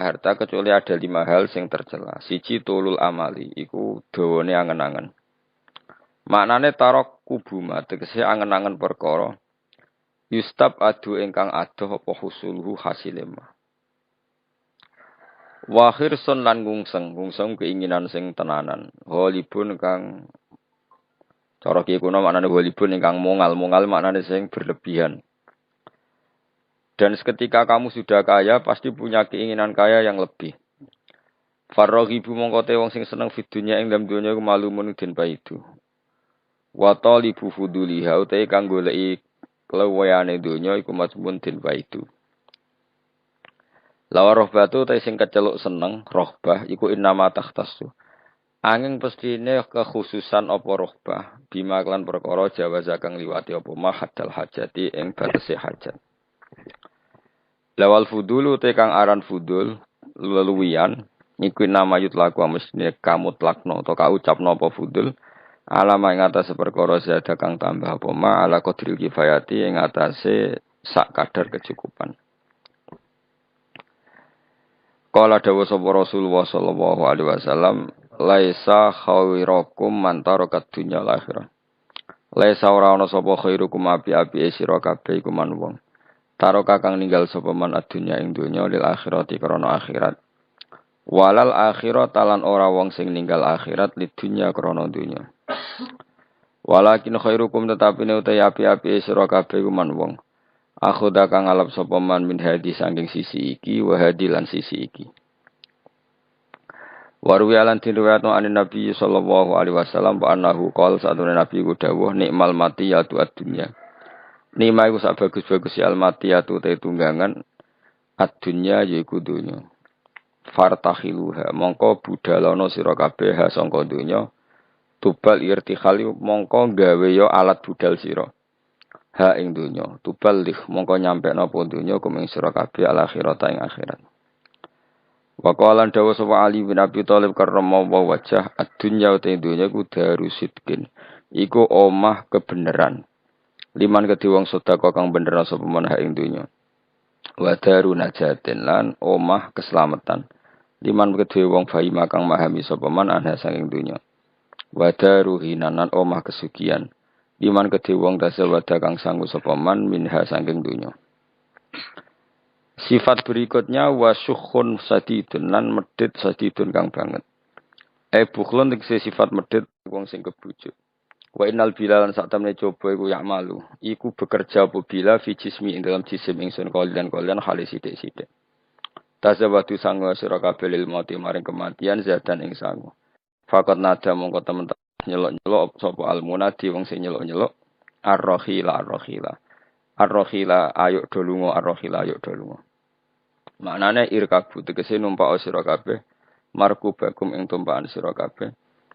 harta kecuali ada 5 hal sing tercela. Siji tulul amali, iku dawane angen-angen. Maknane tarok kubuma tegese angen-angen perkara. Yustab adu ingkang adoh apa husuluhu hasile mah. Wa khirsun lan ngungseng keinginan sing tenanan. Holibun kang cara ki kuno maknane holibun ingkang mongal maknane sing berlebihan. Dan seketika kamu sudah kaya, pasti punya keinginan kaya yang lebih. Farrohibu mongkote wong sing seneng fidunya ing dalam dunya iku malumun den baidu. Wa talibu fuduliha utahe kang goleki kelewayane dunya iku mazmun den baidu. Lawa rohbatu utahe sing keceluk seneng, rohbah iku innama takhtassu. Angin pestine kekhususan apa rohbah, bima klan perkara jawaza kang liwati apa mahadal hajati ing batese hajat. Lawal fudulu te kang aran fudul leluwian iku nama yutlaku mestine kamutlakno to ka ucapno apa fudul alama ing atase perkara zada kang tambah apa ma ala qadril kifayati ing atase sak kadar kecukupan. Qala dawu sapa Rasulullah sallallahu alaihi wasallam laisa khairakum man tarakat dunya akhirah. Laisa ora ana sapa khairukum api-api sira kabeh iku man wong taro kakang ninggal sapa man adunya ing donya lil akhirati krana akhirat. Walal akhirat talan ora wong sing ninggal akhirat lid dunya krana donya. Walakin khairukum tetapine utahe api-api sira kabeh man wong. Akhuda kang alap sapa man min hadis saking sisi iki wa hadilan sisi iki. Waru yalan riwayatno anin Nabi sallallahu alaihi wasallam wa annahu qala sadune Nabi ku dawuh nikmal mati ya tu adunya. Nima iku sak bagus-bagus almatiyatu te tunggangan ad-dunya yaiku donya. Fartahiluha mongko budalana sira kabeh ha sangka donya. Tubal irtikhali mongko gawe ya alat budal sira. Ha ing donya. Tubal lih mongko nyampe napa donya kumeng sira kabeh al akhirat ing akhirat. Wa qala dawu sapa Ali bin Abi Thalib karramallahu wajah ad-dunya te donya ku darusitkin. Iku omah kebenaran. Liman kedhe wong sedekah kang bener sapa men ha ing donya. Wa daru najatin lan omah keselamatan. Liman kedhe wong fahima kang memahami sapa men ana saking donya. Wa daru hinanan omah kesugihan. Liman kedhe wong dasal wada kang sanggup sapa men minha saking donya. Sifat berikutnya wasyukhun sadidun lan medhit sadidun kang banget. Bukhlun tegese sifat medhit wong sing kebujuk. Wa innal bilalan sak temene coba iku yak malu. Iku bekerja apa bila fi jismi ing dalam jisim ingsun kalian hale sithik-sithik. Tasawadu sangu sira kabeh lil mati maring kematian zadan ing sangu. Faqat nada mongko temen-temen nyeluk-nyeluk sapa almunadi wong sing nyeluk-nyeluk ar-rahila. Ar-rahila ayo do lunga ar-rahila ayo do lunga. Maknane irkabu tegese numpak sira kabeh markubakum ing tumpakan sira kabeh.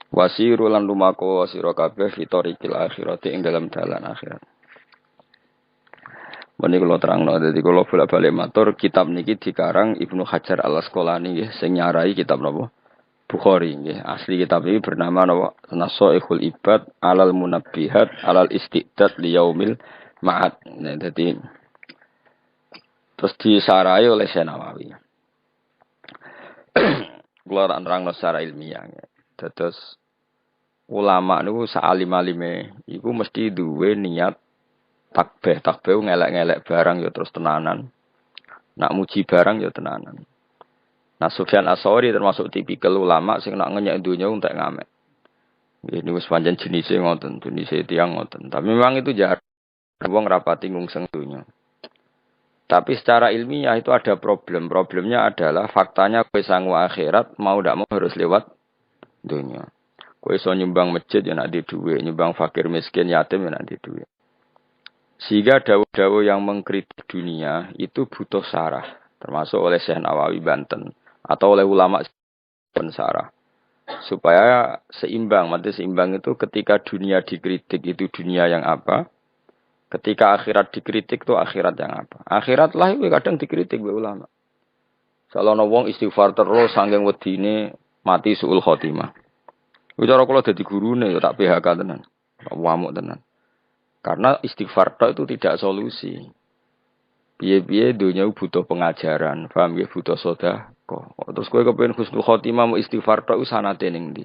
Wasiru lan lumako sira kabeh fitorikil akhirati ing dalam dalan akhirat. Meni kula terangno dadi kula bolak-balik matur kitab niki dikarang Ibnu Hajar Al-Asqalani nggih sing nyarai kitab napa Bukhari nggih. Asli kitab iki bernama napa Nasaikhul Ibad alal Munabbihat alal Istidad li Yaumil Ma'ad. Nah dadi terus disarai oleh Syekh Nawawi. Kula terangno secara ilmiah nggih. Dados ulama niku saalim-alime iku mesti duwe niat takbih ngelek-ngelek barang ya terus tenanan. Nak muji barang ya tenanan. Nah Sufyan Ats-Tsauri termasuk tipikal ulama sing nak ngenyek donya entek ngamek. Ini wis pancen jenise ngoten, jenise tiyang ngoten. Tapi memang itu jarang wong rapati ngungseng donya. Tapi secara ilmiah itu ada problem. Problemnya adalah faktanya kowe sangu akhirat mau ndak mau harus lewat dunia. Kowe iso nyumbang masjid ya nak di dhuwit, nyumbang fakir miskin yatim ya nak di dhuwit. Sehingga dawuh-dawuh yang mengkritik dunia itu butuh sarah, termasuk oleh Syekh Nawawi Banten atau oleh ulama pensarah. Supaya seimbang, mati seimbang itu ketika dunia dikritik itu dunia yang apa? Ketika akhirat dikritik itu akhirat yang apa? Akhirat lah itu kadang dikritik oleh ulama. Salahna wong istighfar terus saking wedine mati suul khotimah. Bicara kalau jadi gurune ya tak PHK tenan. Wamuk tenan. Karena istighfar itu tidak solusi. Piye-piye dunia butuh pengajaran, paham ya butuh swarga. Terus kowe kepengin husnul khotimah mau istighfar tok sanate ning ndi?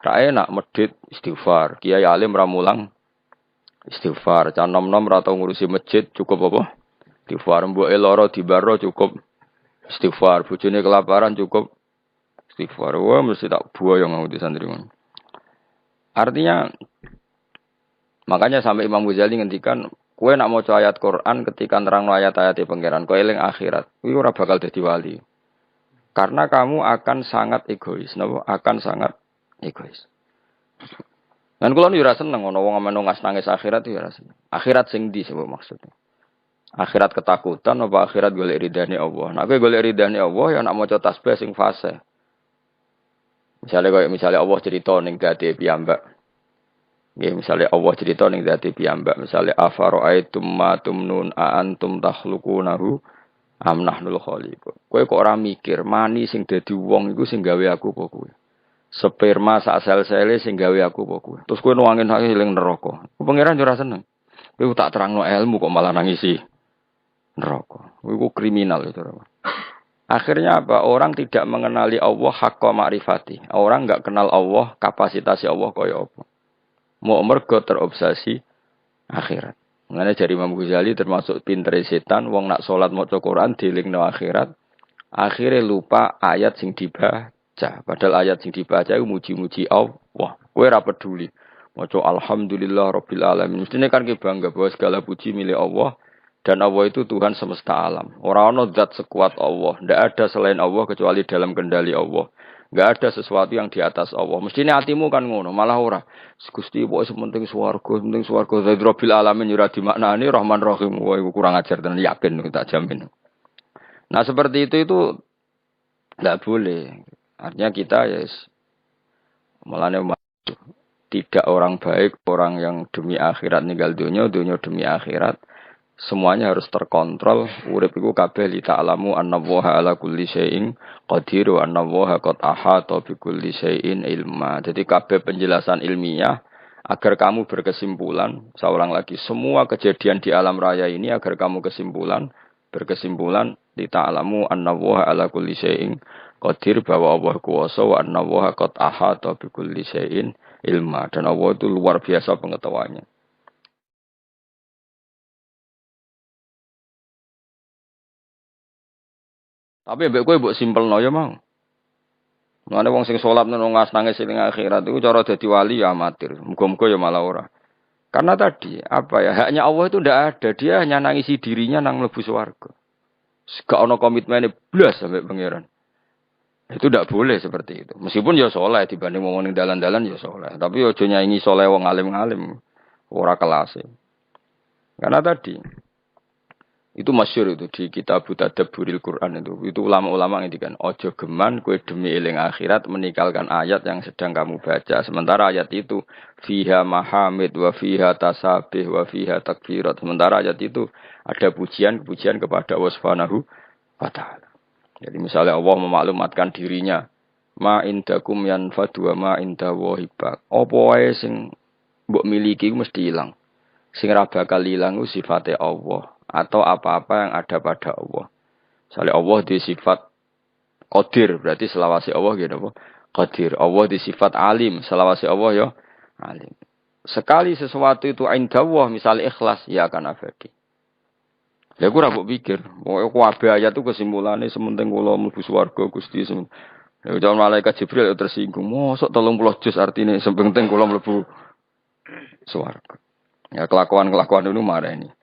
Ra enak medhit istighfar. Kiai alim ra mulang istighfar. Can nom-nom ra tau ngurusi masjid cukup apa? Istighfar. Mboke lara dibaro cukup istighfar. Bojone kelaparan cukup istighfar. Wah mesti tak buaya ngawuti santri ngono. Artinya makanya sampai Imam Ghazali ngendikan kowe nak maca ayat Quran ketika nerangno ayat-ayat pangeran kowe eling akhirat, kuwi ora bakal dadi wali. Karena kamu akan sangat egois, napa? Akan sangat egois. Dan kula yo ora seneng ana wong ameno nangis akhirat yo ora seneng. Akhirat sing ndi sebab maksudnya? Akhirat ketakutan apa akhirat golek ridane Allah? Nek kowe golek ridane Allah ya nak maca tasbih sing fase. Misalnya Allah cerita ning gate piyambak. Nggih, misale Allah cerita ning gate piyambak, misale afara'aitum ma tumnun a antum takhluqunahu am nahnul khaliqun. Kowe kok ora mikir mani sing dadi wong iku sing gawe aku apa kowe? Sperma sak sel-sele sing gawe aku apa kowe? Terus kowe nuangin hak eling neraka. Pangeran ora seneng. Kowe tak terangno ilmu kok malah nangisi neraka. Kowe kriminal itu. Akhirnya apa? Orang tidak mengenali Allah haqqa ma'rifati. Orang enggak kenal Allah, kapasitas Allah kaya apa. Mau mergo terobsesi akhirat. Mengenai dari Imam Ghazali termasuk pinter setan, wong nak sholat maca Quran dilingno akhirat, akhirnya lupa ayat sing dibaca. Padahal ayat sing dibaca itu muji-muji Allah. Kowe ora peduli. Maca alhamdulillah rabbil alamin. Mestine kan ki bangga bahwa segala puji milik Allah dan Allah itu Tuhan semesta alam. Ora ana zat sekuat Allah, ndak ada selain Allah kecuali dalam kendali Allah. Enggak ada sesuatu yang di atas Allah. Mestinya hatimu kan ngono, malah ora. Gusti pokoke sementing swarga, zat rabbil alamin ora dimaknani Rahman Rahim. Wah, iku kurang ajar tenan yakin tak jamin. Nah, seperti itu enggak boleh. Artinya kita ya melane tidak orang baik, orang yang demi akhirat ninggal dunia demi akhirat. Semuanya harus terkontrol. Urip iku kabeh li ta'lamu annallaha ala kulli syai'in qadir wa annallaha qad ahata bi kulli syai'in ilma. Jadi kabeh penjelasan ilmiah agar kamu berkesimpulan, saya ulang lagi, semua kejadian di alam raya ini agar kamu berkesimpulan li ta'lamu annallaha ala kulli syai'in qadir, bahwa Allah kuwasa wa annallaha qad ahata bi kulli syai'in ilma, dan Allah itu luar biasa pengetahuannya. Tapi mbek kowe mbok simpelno ya mau. Mane wong sing salat nang nangis ning akhirat iku cara dadi wali ya amatir. Muga-muga ya malah ora. Karena tadi apa ya, haknya Allah itu ndak ada. Dia hanya nangisi dirinya nang mlebu swarga. Gak ono komitmene blas sampai pangeran. Itu ndak boleh seperti itu. Meskipun ya saleh dibanding wong ning dalan-dalan ya saleh, tapi ya aja nyaingi saleh wong alim-alim. Ora kelas. Karena tadi itu masyhur itu di kitab Tadabburil Quran itu ulama-ulama ngendikan ojo geman kowe demi eling akhirat meninggalkan ayat yang sedang kamu baca, sementara ayat itu fiha mahamid wa fiha tasabih wa fiha takbirat, sementara ayat itu ada pujian-pujian kepada Allah Subhanahu wa taala. Jadi misalnya Allah memaklumatkan dirinya ma indakum yanfadu wa ma inda wahibak, apa wae sing mbok miliki mesti ilang, sing ra bakal ilang sifate Allah atau apa-apa yang ada pada Allah. Misalnya Allah di sifat qadir, berarti selawase Allah gitu apa? Qadir. Allah di sifat alim, selawase Allah ya alim. Sekali sesuatu itu inda Allah, misalnya ikhlas, ya akan abadi. Ya aku ora mbok pikir, pokoke kabeh ayat itu kesimpulannya sementing kula mlebu swarga Gusti. Ya jangan malaikat Jibril tersinggung. Mosok 30 juz artine sepenting kula mlebu swarga. Ya kelakuan-kelakuan itu marah ini.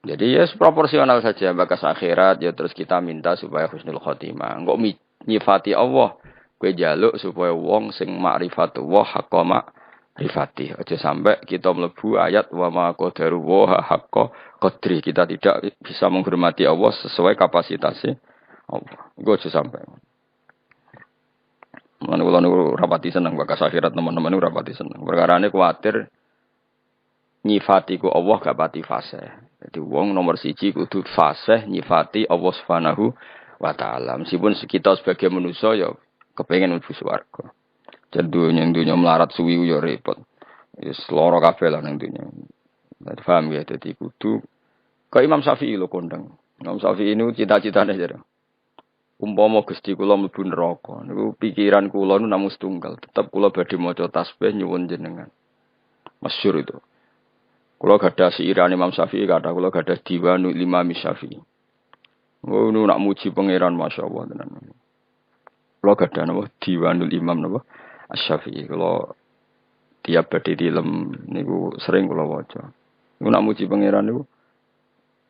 Jadi ya proporsional saja bakas akhirat ya, terus kita minta supaya husnul khotimah. Engko nyifati Allah, kowe njaluk supaya wong sing ma'rifatullah haqqa ma'rifati. Aja sampai kita mlebu ayat wa ma qadaru wa haqqa qadri. Kita tidak bisa menghormati Allah sesuai kapasitasnya Allah. Iku aja sampai. Lan kula niku rapati seneng bakas akhirat, teman-teman niku rapati seneng. Perkarane kuwatir nyifatiku Allah gak pati fasih. Jadi wong nomor siji kudu fasih nyifati Allah Subhanahu wa taala. Meskipun kita sebagai manusia ya kepengin mlebu swarga. Jan dunya melarat suwi ya repot. Wis lara kabeh lah ning dunya. Dadi paham ya, dadi kudu kaya Imam Syafi'i lho kondang. Imam Syafi'i ini cita-citane jare. Umpama Gusti kula mlebu neraka niku pikiran kula nu namung setunggal, tetep kula badhe maca tasbih nyuwun jenengan. Masyhur itu. Kula gadah siiran Imam Syafi'i kata kula gadah Diwanul Imam Syafi'i. Oh nu nak muji pangeran masyaallah tenan. Kula gadah napa Diwanul Imam napa Asy-Syafi'i. Kula tiap badhe dilem niku sering kula waca. Niku nak muji pangeran niku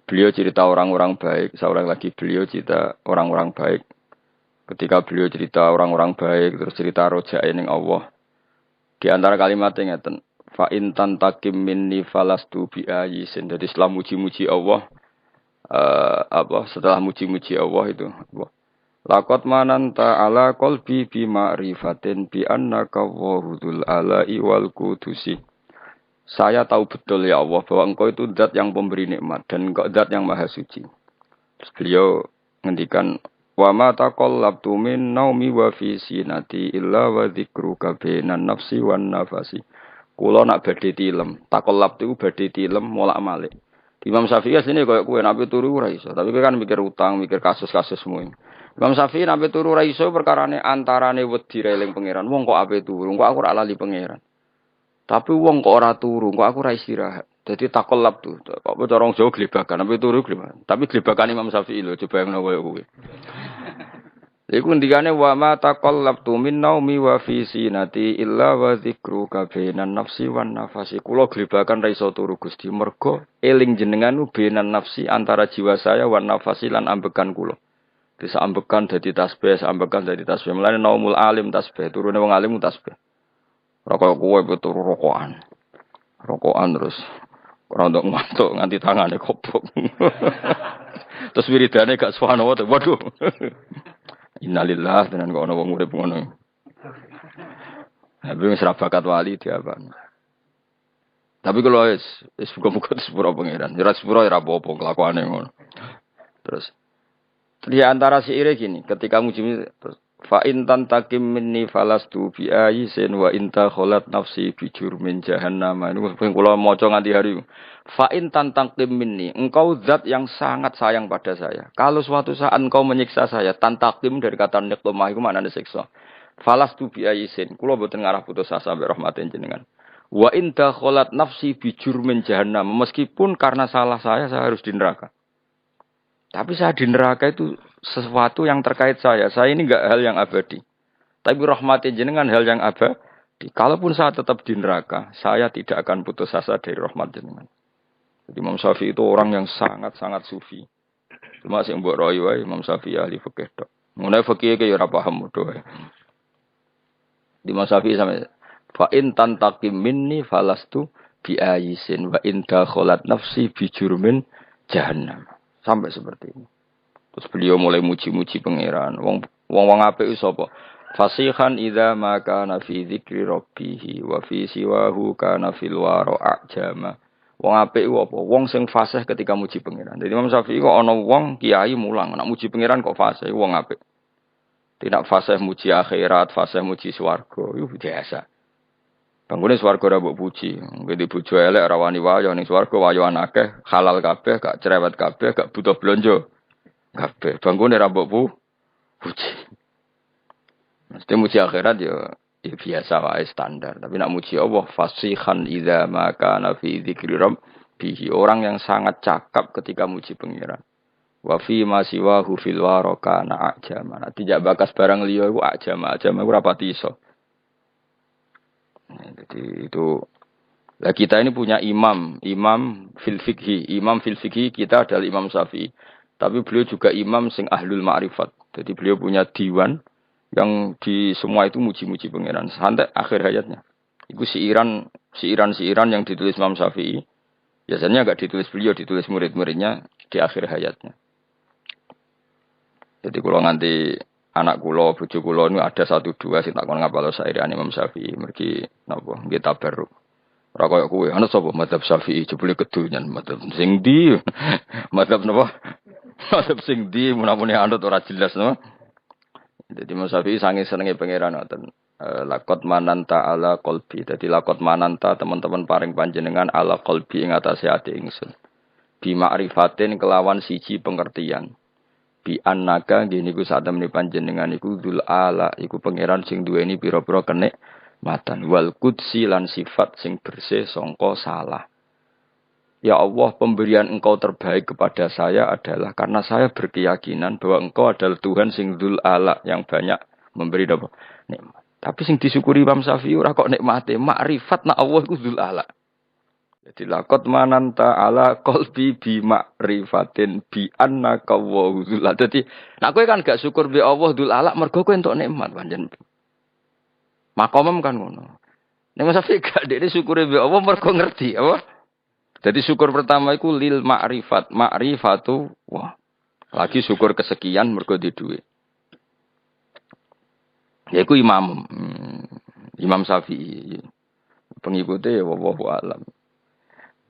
beliau cerita orang-orang baik, seorang lagi beliau cerita orang-orang baik. Ketika beliau cerita orang-orang baik, terus cerita rojae ning Allah. Di antara kalimatnya ngeten, fa in tantakim minni falastu bi ayyisin. Jadi setelah muji-muji Allah, setelah muji-muji Allah itu, laqad mananta ala qalbi bi ma'rifatin bi annaka wahudul ala'i wal qudusi. Saya tahu betul ya Allah bahwa engkau itu zat yang pemberi nikmat dan engkau zat yang maha suci. Terus beliau ngendikan wa ma taqallabtu min naumi wa fi sinati illa wa dzikruka bainan nafsi wan nafasi. Kula nak badhe tilem, taqallabtu badhe tilem molak-malik. Imam Syafi'i asline koyo kowe nek turu ora iso, tapi kowe kan mikir utang, mikir kasus-kasus semua. Imam Syafi'i nek turu ora iso perkarane antarane wedi reling pangeran. Wong kok ape turu, kok aku ora lali pangeran. Tapi wong kok ora turu, kok aku ora istirahat. Jadi takollab tuh. Kok cara Jawa glebakan, tapi turu glebakan. Tapi glebakan Imam Syafi'i lho, coba yang koyo kowe. Iku ndikane wa ma taqallabtu min naumi wa fi sinati illa wa dzikruka bainan nafsi wan nafasi. Kula glebakan ra iso turu Gusti mergo eling jenengan bainan nafsi antara jiwa saya wan nafasi lan ambekan kula. Bisa ambekan dadi tasbih, ambekan dadi tasbih. Mulane naumul alim tasbih, turune wong alim tasbih. Rokok kowe betul rokokan. Rokokan terus ora ndok ngantuk nganti tangane kobok. Terus wiridane gak subhanallah. Waduh. Innalillah tenan kok ana wong urip ngono. Tapi wis ra bakat wali diapa. Tapi kalau wis muga-muga sepuro pangeran. Ya sepuro ora apa-apa kelakuane ngono. Terus di antara syair gini, ketika muji terus fa in tantakim minni falastu bi ayyin wa inta kholat nafsi bi jurmin jahannam. Niku kula maca nganti hari. Fa in tantakim minni, engkau zat yang sangat sayang pada saya. Kalau suatu saat engkau menyiksa saya, tantakim dari kata niqmah iku maknane siksa. Falastu bi ayyin, kula boten ngarah putus asa mbek rahmatin jenengan. Wa inta kholat nafsi bi jurmin jahannam, meskipun karena salah saya harus di neraka. Tapi saya di neraka itu sesuatu yang terkait saya. Saya ini enggak hal yang abadi. Tapi rahmati jenengan hal yang abadi. Kalaupun saya tetap di neraka, saya tidak akan putus asa dari rahmat jenengan. Jadi Imam Syafi'i itu orang yang sangat-sangat sufi. Cuma sing mbok roy wae Imam Syafi'i ahli fikih tok. Mulai fikih ke ya ora paham modho wae. Di Imam Syafi'i sampe fa in tantaqim minni falastu bi ayyin wa in dakhalat nafsi bi jurmin jahannam. Sampai seperti ini. Terus beliau mulai muji-muji pangeran. Wong apik iso apa? Fasihan idza ma kana fi dzikri rabbih wa fi siwahu kana fil wara ajama. Wong apik iku apa? Wong sing fasih ketika muji pangeran. Jadi Imam Syafi'i kok ana wong kiai mulang nek muji pangeran kok fasih wong apik. Tidak fasih muji akhirat, fasih muji swarga. Iku biasa. Banggune swarga ora mbok puji. Ngene bojo elek ora wani wayo ning swarga wayoan akeh, halal kabeh, gak cerewet kabeh, gak butuh blonjo. Kabeh banggune ora mbok puji. Mesti muji akhirat ya biasa wae standar. Tapi nak muji Allah fasihan idza ma kana fi dzikri rabbih. Orang yang sangat cakap ketika muji pangeran. Wa fi ma siwahu fil waraka na ajama. Tidak bakas barang liya iku ajama ora pati iso. Jadi itu lah kita ini punya imam fil fikhi kita adalah Imam Syafi'i. Tapi beliau juga imam sing ahlul ma'rifat. Jadi beliau punya diwan yang di semua itu muji-muji pangeran sampai akhir hayatnya. Itu siiran yang ditulis Imam Syafi'i. Biasanya enggak ditulis beliau, ditulis murid-muridnya di akhir hayatnya. Jadi kalau nganti anak kula, bojo kula niku ada 1 2 sing tak kon ngapal sairan Imam Syafi'i mergi napa nggih tabarruk. Ora kaya kowe, ana sapa madzhab Syafi'i jebule kedunyan madzhab sing ndi? Madzhab napa? Madzhab sing ndi menapune anut ora jelas napa. Jadi Imam Syafi'i sange senenge pangeran ngoten. Laqad mananta ala qalbi. Dadi laqad mananta teman-teman paring panjenengan ala qalbi ing atase ati ingsun. Bi ma'rifatin kelawan siji pengertian. bi annaka ngene iku sak temene panjenengan iku dzul ala iku pangeran sing duweni pira-pira kenikmatan wal qudsi lan sifat sing bersih sangka salah. Ya Allah, pemberian Engkau terbaik kepada saya adalah karena saya berkeyakinan bahwa Engkau adalah Tuhan sing dzul ala yang banyak memberi nikmat. Tapi sing disyukuri Imam Syafi'i ora kok nikmate, makrifat nak Allah iku dzul ala. Jadi lakot mananta ala qalbi bi ma'rifatin bi annaka wa dzul ala. Dadi nek kowe kan gak syukur bi Allah dzul ala mergo kowe entuk nikmat pancen. Makomem kan ngono. Nek Mas Syafi'i gak dekne syukure bi Allah mergo ngerti apa? Jadi syukur pertama iku lil ma'rifat, ma'rifatu wah. Lagi syukur kesekian mergo di duwe. Ya iku Imam Syafi'i. Pengikutnya ya wallahu alam.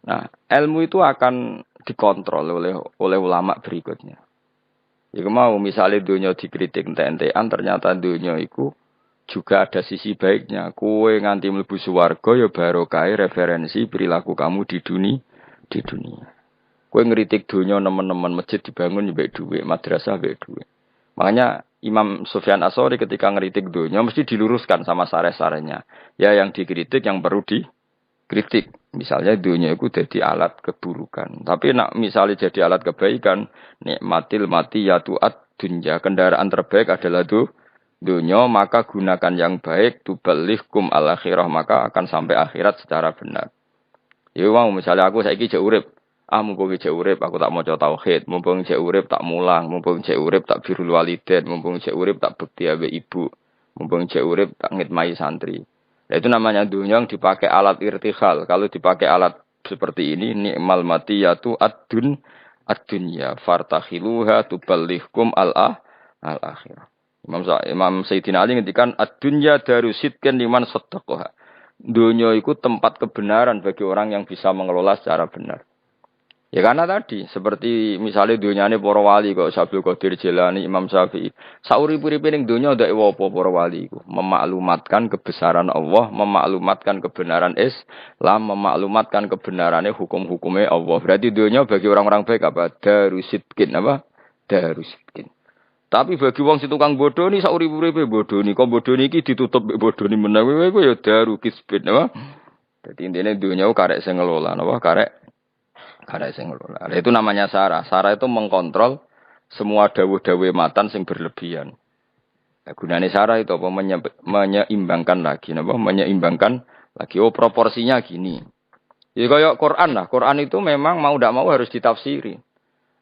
Nah, ilmu itu akan dikontrol oleh ulama berikutnya. Jika mau misalnya dunia dikritik ente-entean, ternyata dunia itu juga ada sisi baiknya. Kue nganti mlebu swarga ya barokah referensi perilaku kamu di dunia. Kue ngeritik dunia nemen-nemen masjid dibangun mbek dhuwit, madrasah mbek dhuwit. Makanya Imam Sufyan Ats-Tsauri ketika ngeritik dunia mesti diluruskan sama sareh-sarehnya. Ya yang dikritik yang perlu dikritik. Misalnya dunia itu jadi alat keburukan. Tapi nak misalnya jadi alat kebaikan, nikmatil matiyatu ad-dunya, kendaraan terbaik adalah dunia, maka gunakan yang baik, tuballighkum al-akhirah, maka akan sampai akhirat secara benar. Ya mau misalnya aku saiki jek urip, mumpung jek urip aku tak maca tauhid, mumpung jek urip tak mulang, mumpung jek urip tak birrul walidain, mumpung jek urip tak bekti ambek ibu, mumpung jek urip tak ngitmai santri. Nah, itu namanya dunia yang dipakai alat irtihal. Kalau dipakai alat seperti ini, ni'mal matiyatu ad-dunya fartakhiluha tuballighkum al-akhirah. Imam Sayyidina Ali ngendikan ad-dunya darusitkan liman saddaqaha. Dunia itu tempat kebenaran bagi orang yang bisa mengelola secara benar. Ya karena tadi, seperti misalnya dunyane para wali kok Abdul Qadir Jilani, Imam Syafi'i. Saurip-uripe ning dunya ndak apa para wali iku, memaklumatkan kebesaran Allah, memaklumatkan kebenaran Islam, memaklumatkan kebenarane hukum-hukumnya Allah. Berarti dunya bagi orang-orang baik apa? Darusitkin apa? Darusitkin. Tapi bagi wong si tukang bodoni saurip-uripe bodoni, kok bodoni iki ditutup mbek bodoni menawa kowe ya daru kisbin apa? Dadi intine dunya karek sing ngelola napa karek sing ngelola. Itu namanya Sarah. Sarah itu mengkontrol semua dawuh-dawuh matan sing berlebihan. Nah, gunane Sarah itu apa? Menyeimbangkan lagi, napa? Menyeimbangkan lagi. Oh, proporsinya gini. Ya kayak Quran lah. Quran itu memang mau ndak mau harus ditafsiri.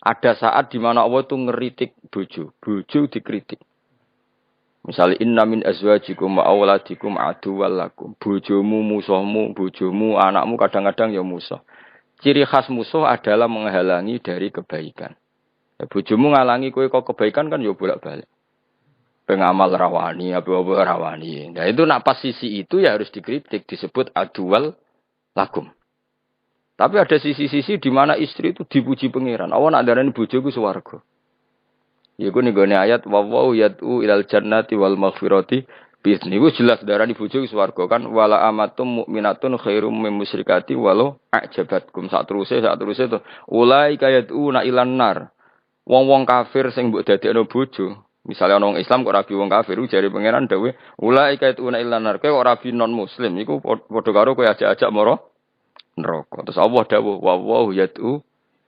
Ada saat di mana Allah itu ngeritik bojo dikritik. Misalnya inna min azwajikum wa auladikum aduwwal lakum. Bojomu musuhmu, bojomu anakmu kadang-kadang ya musuh. Ciri khas musuh adalah menghalangi dari kebaikan. Ya, bojomu ngalangi kowe kok kebaikan kan ya bolak-balik. Pengamal rawani, apa-apa rawani. Nah itu nak pas sisi itu ya harus dikritik, disebut aduwal lakum. Tapi ada sisi-sisi di mana istri itu dipuji pangeran. Allah nak darani bojoku swarga. Iku ning gone ayat wa yad'u ilal jannati wal maghfirati bisni. Iku jelas darani bojoku swarga kan wala amatum mukminatun khairum min musyrikati walau ajabatkum sak teruse to ulai kayatuna ilan nar. Wong-wong kafir sing mbok dadekno bojo. Misalnya orang Islam kok rabi wong kafir jare pangeran dawuh ulai kayatuna ilan nar. Kowe kok rabi non muslim iku padha karo kowe ajak-ajak moro neraka. Terus Allah dawuh wa yad'u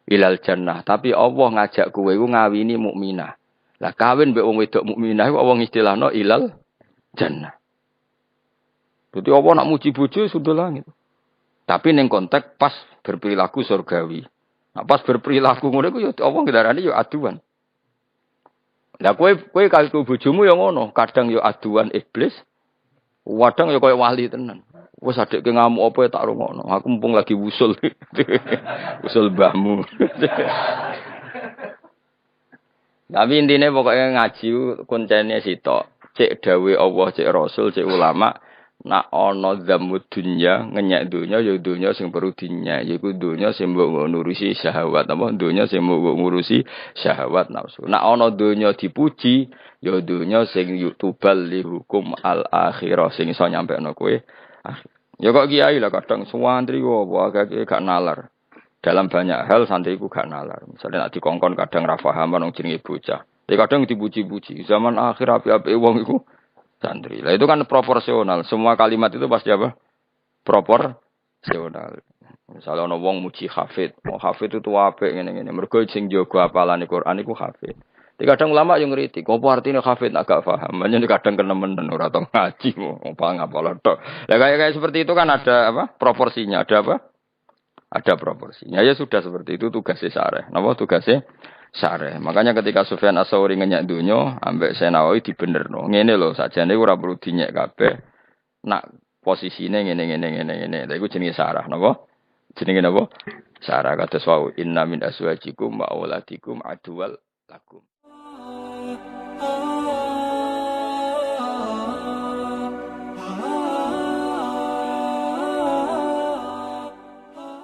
ilal jannah. Tapi Allah ngajak kowe iku ngawini mukminah. Lah kawin mbek wong wedok mukminah iku Allah istilahno ilal jannah. Jadi Allah nak muji bojo sudah langit. Tapi ning konteks pas berperilaku surgawi. Nah, pas berperilaku ngono iku ya Allah ngendarani ya aduan. Lah kowe karo bojomu ya ngono, kadang ya aduan iblis, kadang ya koyo wali tenan. Wes adekke ngamuk apa ya tak rungokno. Aku mumpung lagi wusul. Wusul mbahmu. Tapi intine pokoknya ngaji kuncene sitok. Cek dawe Allah, cek Rasul, cek ulama. Nak ana zamud dunya, ngenyek dunya ya dunya sing perlu dinyek. Yaiku dunya sing mbok ngurusi syahwat apa dunya sing mbok ngurusi syahwat nafsu. Nak ana dunya dipuji, ya dunya sing yutubal li hukum al akhirah sing iso nyampekno kowe. Ya kok kiai lah kadang santri kok agak gak nalar. Dalam banyak hal santri ku gak nalar. Misalnya nak dikongkon kadang ra paham nang jenenge bocah. Tapi kadang dipuji-puji. Zaman akhir api-api wong iku santri. Lah itu kan proporsional. Semua kalimat itu pasti apa? Proporsional. Misalnya ana wong muji hafid, oh hafid itu apik ngene-ngene. Mergo sing jaga apalane Quran iku hafid. Tapi kadang ulama yang ngritik, apa artinya hafid agak paham. Makanya kadang kenemen ora tau ngaji, apa ngapal tok. Lah kayak seperti itu kan ada apa? Proporsinya, ada apa? Ada proporsinya. Ya sudah seperti itu tugasnya syareh. Napa tugasnya syareh. Makanya ketika Sufyan Ats-Tsauri ngenyak dunyo, ambek Senawi dibenerno. Ngene lho, sakjane ora perlu dinyek kabeh. Nak posisine ngene. Lha iku jenenge syarah, napa? Jenenge napa? Syarah kados wau inna min azwajikum wa auladikum aduwal lakum.